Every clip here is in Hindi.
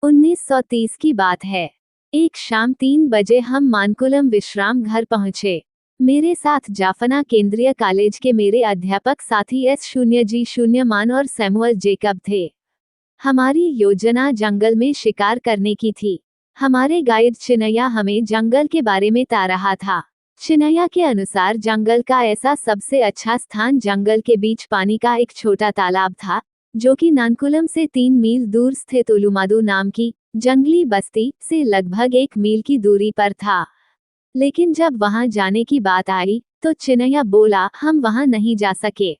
1930 की बात है। एक शाम 3 बजे हम मानकुलम विश्राम घर पहुंचे। मेरे साथ जाफना केंद्रीय कॉलेज के मेरे अध्यापक साथी S0G0 मान और सैमुअल जेकब थे। हमारी योजना जंगल में शिकार करने की थी। हमारे गाइड चिनैया हमें जंगल के बारे में बता रहा था। चिनैया के अनुसार जंगल का ऐसा सबसे अच्छा स्थान जंगल के बीच पानी का एक छोटा तालाब था, जो कि नानकुलम से 3 मील दूर स्थित उलुमादू नाम की जंगली बस्ती से लगभग 1 मील की दूरी पर था। लेकिन जब वहां जाने की बात आई, तो चिनैया बोला, हम वहां नहीं जा सके।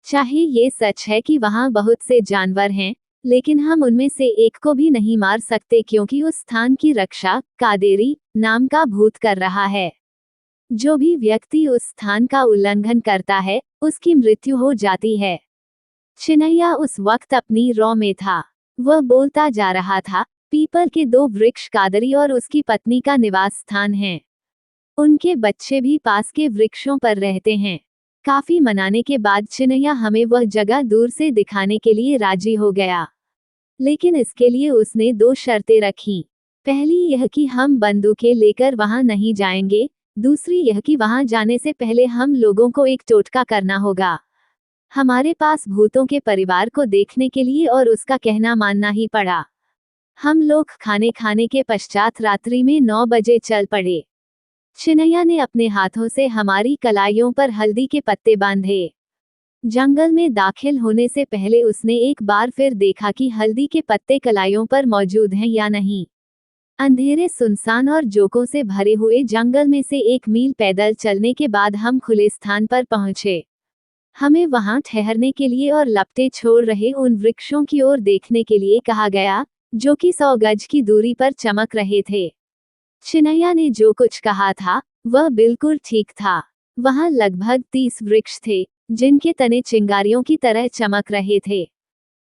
चाहे ये सच है कि वहां बहुत से जानवर हैं, लेकिन हम उनमें से एक को भी नहीं मार सकते क्योंकि उस स्थान की रक्षा कादेरी नाम का भूत कर रहा है। जो भी व्यक्ति उस स्थान का उल्लंघन करता है, उसकी मृत्यु हो जाती है। चिनैया उस वक्त अपनी रॉ में था। वह बोलता जा रहा था, पीपल के 2 वृक्ष कादरी और उसकी पत्नी का निवास स्थान है। उनके बच्चे भी पास के वृक्षों पर रहते हैं। काफी मनाने के बाद चिनैया हमें वह जगह दूर से दिखाने के लिए राजी हो गया। लेकिन इसके लिए उसने 2 शर्तें रखीं। पहली यह कि हम बंदूकें लेकर वहां नहीं जाएंगे, दूसरी यह कि वहां जाने से पहले हम लोगों को एक टोटका करना होगा। हमारे पास भूतों के परिवार को देखने के लिए और उसका कहना मानना ही पड़ा। हम लोग खाने के पश्चात रात्रि में 9 बजे चल पड़े। चिनैया ने अपने हाथों से हमारी कलाइयों पर हल्दी के पत्ते बांधे। जंगल में दाखिल होने से पहले उसने एक बार फिर देखा कि हल्दी के पत्ते कलाइयों पर मौजूद हैं या नहीं। अंधेरे, सुनसान और जोकों से भरे हुए जंगल में से 1 मील पैदल चलने के बाद हम खुले स्थान पर पहुंचे। हमें वहां ठहरने के लिए और लपटे छोड़ रहे उन वृक्षों की ओर देखने के लिए कहा गया, जो कि 100 गज की दूरी पर चमक रहे थे। चिनैया ने जो कुछ कहा था, वह बिल्कुल ठीक था। वहां लगभग 30 वृक्ष थे, जिनके तने चिंगारियों की तरह चमक रहे थे।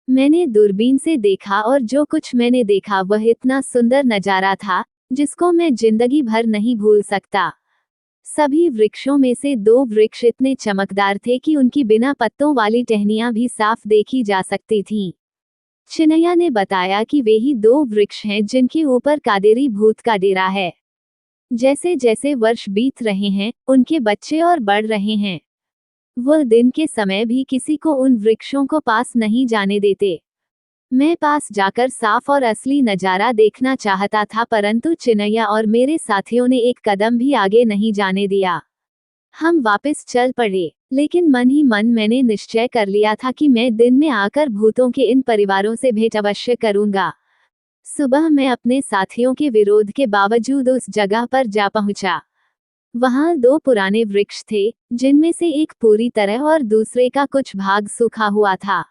मैंने दूरबीन से देखा और जो कुछ मैंने देखा वह इतना सुंदर नजारा था, जिसको मैं जिंदगी भर नहीं भूल सकता। सभी वृक्षों में से 2 वृक्ष इतने चमकदार थे कि उनकी बिना पत्तों वाली टहनियां भी साफ देखी जा सकती थीं। चिनैया ने बताया कि वे ही 2 वृक्ष हैं जिनके ऊपर कादेरी भूत का डेरा है। जैसे जैसे वर्ष बीत रहे हैं, उनके बच्चे और बढ़ रहे हैं। वह दिन के समय भी किसी को उन वृक्षों को पास नहीं जाने देते। मैं पास जाकर साफ और असली नजारा देखना चाहता था, परंतु चिनैया और मेरे साथियों ने एक कदम भी आगे नहीं जाने दिया। हम वापस चल पड़े, लेकिन मन ही मन मैंने निश्चय कर लिया था कि मैं दिन में आकर भूतों के इन परिवारों से भेंट अवश्य करूंगा। सुबह मैं अपने साथियों के विरोध के बावजूद उस जगह पर जा पहुंचा। वहां 2 पुराने वृक्ष थे, जिनमें से एक पूरी तरह और दूसरे का कुछ भाग सूखा हुआ था।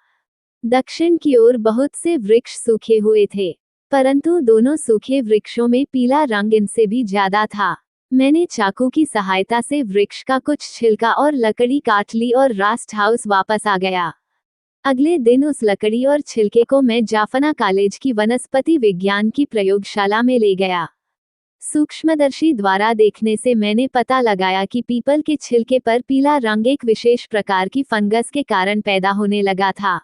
दक्षिण की ओर बहुत से वृक्ष सूखे हुए थे, परंतु दोनों सूखे वृक्षों में पीला रंग इनसे भी ज्यादा था। मैंने चाकू की सहायता से वृक्ष का कुछ छिलका और लकड़ी काट ली और रास्ट हाउस वापस आ गया। अगले दिन उस लकड़ी और छिलके को मैं जाफना कॉलेज की वनस्पति विज्ञान की प्रयोगशाला में ले गया। सूक्ष्मदर्शी द्वारा देखने से मैंने पता लगाया कि पीपल के छिलके पर पीला रंग एक विशेष प्रकार की फंगस के कारण पैदा होने लगा था।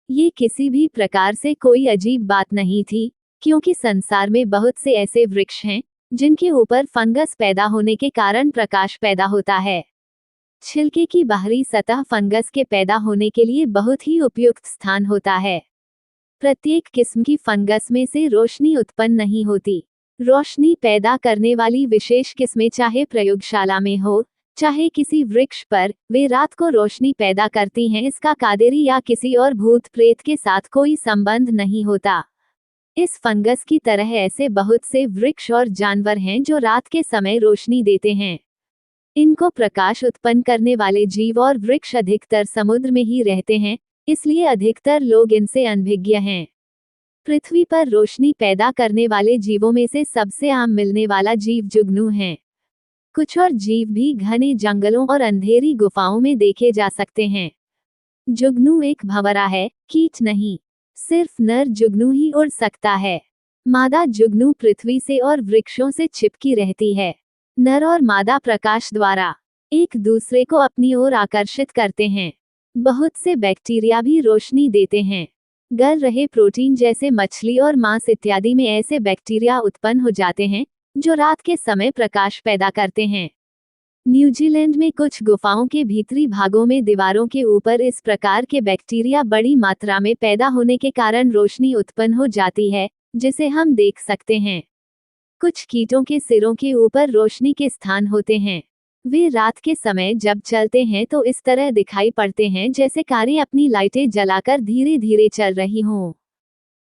ये किसी भी प्रकार से कोई अजीब बात नहीं थी, क्योंकि संसार में बहुत से ऐसे वृक्ष हैं, जिनके ऊपर फंगस पैदा होने के कारण प्रकाश पैदा होता है। छिलके की बाहरी सतह फंगस के पैदा होने के लिए बहुत ही उपयुक्त स्थान होता है। प्रत्येक किस्म की फंगस में से रोशनी उत्पन्न नहीं होती। रोशनी पैदा करने वाली विशेष किस्में चाहे प्रयोगशाला में हो, चाहे किसी वृक्ष पर, वे रात को रोशनी पैदा करती हैं। इसका कादेरी या किसी और भूत प्रेत के साथ कोई संबंध नहीं होता। इस फंगस की तरह ऐसे बहुत से वृक्ष और जानवर हैं जो रात के समय रोशनी देते हैं। इनको प्रकाश उत्पन्न करने वाले जीव और वृक्ष अधिकतर समुद्र में ही रहते हैं, इसलिए अधिकतर लोग इनसे अनभिज्ञ हैं। पृथ्वी पर रोशनी पैदा करने वाले जीवों में से सबसे आम मिलने वाला जीव जुगनू है। कुछ और जीव भी घने जंगलों और अंधेरी गुफाओं में देखे जा सकते हैं। जुगनू एक भंवरा है, कीट नहीं। सिर्फ नर जुगनू ही उड़ सकता है। मादा जुगनू पृथ्वी से और वृक्षों से चिपकी रहती है। नर और मादा प्रकाश द्वारा एक दूसरे को अपनी ओर आकर्षित करते हैं। बहुत से बैक्टीरिया भी रोशनी देते हैं। गल रहे प्रोटीन जैसे मछली और मांस इत्यादि में ऐसे बैक्टीरिया उत्पन्न हो जाते हैं जो रात के समय प्रकाश पैदा करते हैं। न्यूजीलैंड में कुछ गुफाओं के भीतरी भागों में दीवारों के ऊपर इस प्रकार के बैक्टीरिया बड़ी मात्रा में पैदा होने के कारण रोशनी उत्पन्न हो जाती है, जिसे हम देख सकते हैं। कुछ कीटों के सिरों के ऊपर रोशनी के स्थान होते हैं। वे रात के समय जब चलते हैं तो इस तरह दिखाई पड़ते हैं जैसे कारें अपनी लाइटें जलाकर धीरे धीरे चल रही हों।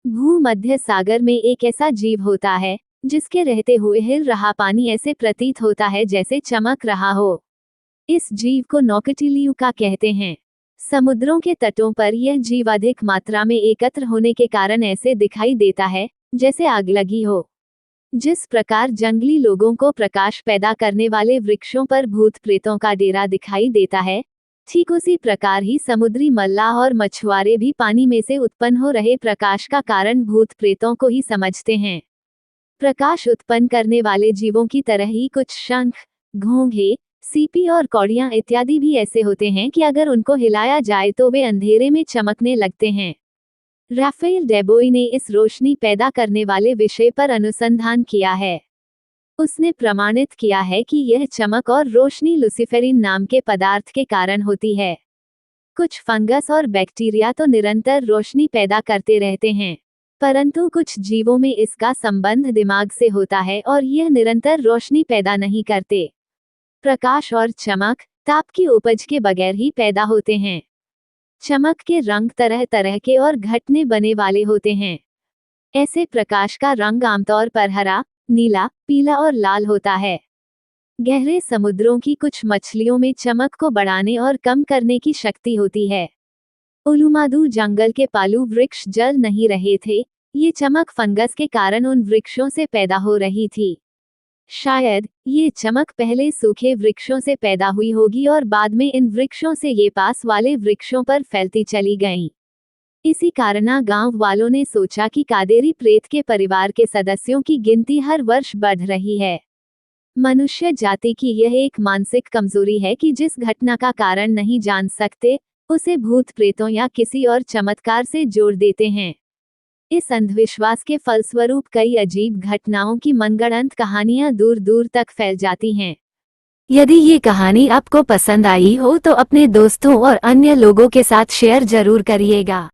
भूमध्य सागर में एक ऐसा जीव होता है जिसके रहते हुए हिल रहा पानी ऐसे प्रतीत होता है जैसे चमक रहा हो। इस जीव को नौकटिलियुका कहते हैं। समुद्रों के तटों पर यह जीव अधिक मात्रा में एकत्र होने के कारण ऐसे दिखाई देता है जैसे आग लगी हो। जिस प्रकार जंगली लोगों को प्रकाश पैदा करने वाले वृक्षों पर भूत प्रेतों का डेरा दिखाई देता है, ठीक उसी प्रकार ही समुद्री मल्लाह और मछुआरे भी पानी में से उत्पन्न हो रहे प्रकाश का कारण भूत प्रेतों को ही समझते हैं। प्रकाश उत्पन्न करने वाले जीवों की तरह ही कुछ शंख, घोंघे, सीपी और कौड़ियां इत्यादि भी ऐसे होते हैं कि अगर उनको हिलाया जाए तो वे अंधेरे में चमकने लगते हैं। राफेल डेबोई ने इस रोशनी पैदा करने वाले विषय पर अनुसंधान किया है। उसने प्रमाणित किया है कि यह चमक और रोशनी लुसिफेरिन नाम के पदार्थ के कारण होती है। कुछ फंगस और बैक्टीरिया तो निरंतर रोशनी पैदा करते रहते हैं, परंतु कुछ जीवों में इसका संबंध दिमाग से होता है और यह निरंतर रोशनी पैदा नहीं करते। प्रकाश और चमक ताप की उपज के बगैर ही पैदा होते हैं। चमक के रंग तरह तरह के और घटने बने वाले होते हैं। ऐसे प्रकाश का रंग आमतौर पर हरा, नीला, पीला और लाल होता है। गहरे समुद्रों की कुछ मछलियों में चमक को बढ़ाने और कम करने की शक्ति होती है। उलुमादू जंगल के पालू वृक्ष जल नहीं रहे थे, ये चमक फंगस के कारण उन वृक्षों से पैदा हो रही थी। शायद ये चमक पहले सूखे वृक्षों से पैदा हुई होगी और बाद में इन वृक्षों से ये पास वाले वृक्षों पर फैलती चली गईं। इसी कारण गांव वालों ने सोचा कि कादेरी प्रेत के परिवार के सदस्यों की गिनती हर वर्ष बढ़ रही है। मनुष्य जाति की यह एक मानसिक कमजोरी है कि जिस घटना का कारण नहीं जान सकते, उसे भूत प्रेतों या किसी और चमत्कार से जोड़ देते हैं। इस अंधविश्वास के फलस्वरूप कई अजीब घटनाओं की मनगढ़ंत कहानियां दूर दूर तक फैल जाती हैं। यदि ये कहानी आपको पसंद आई हो तो अपने दोस्तों और अन्य लोगों के साथ शेयर जरूर करिएगा।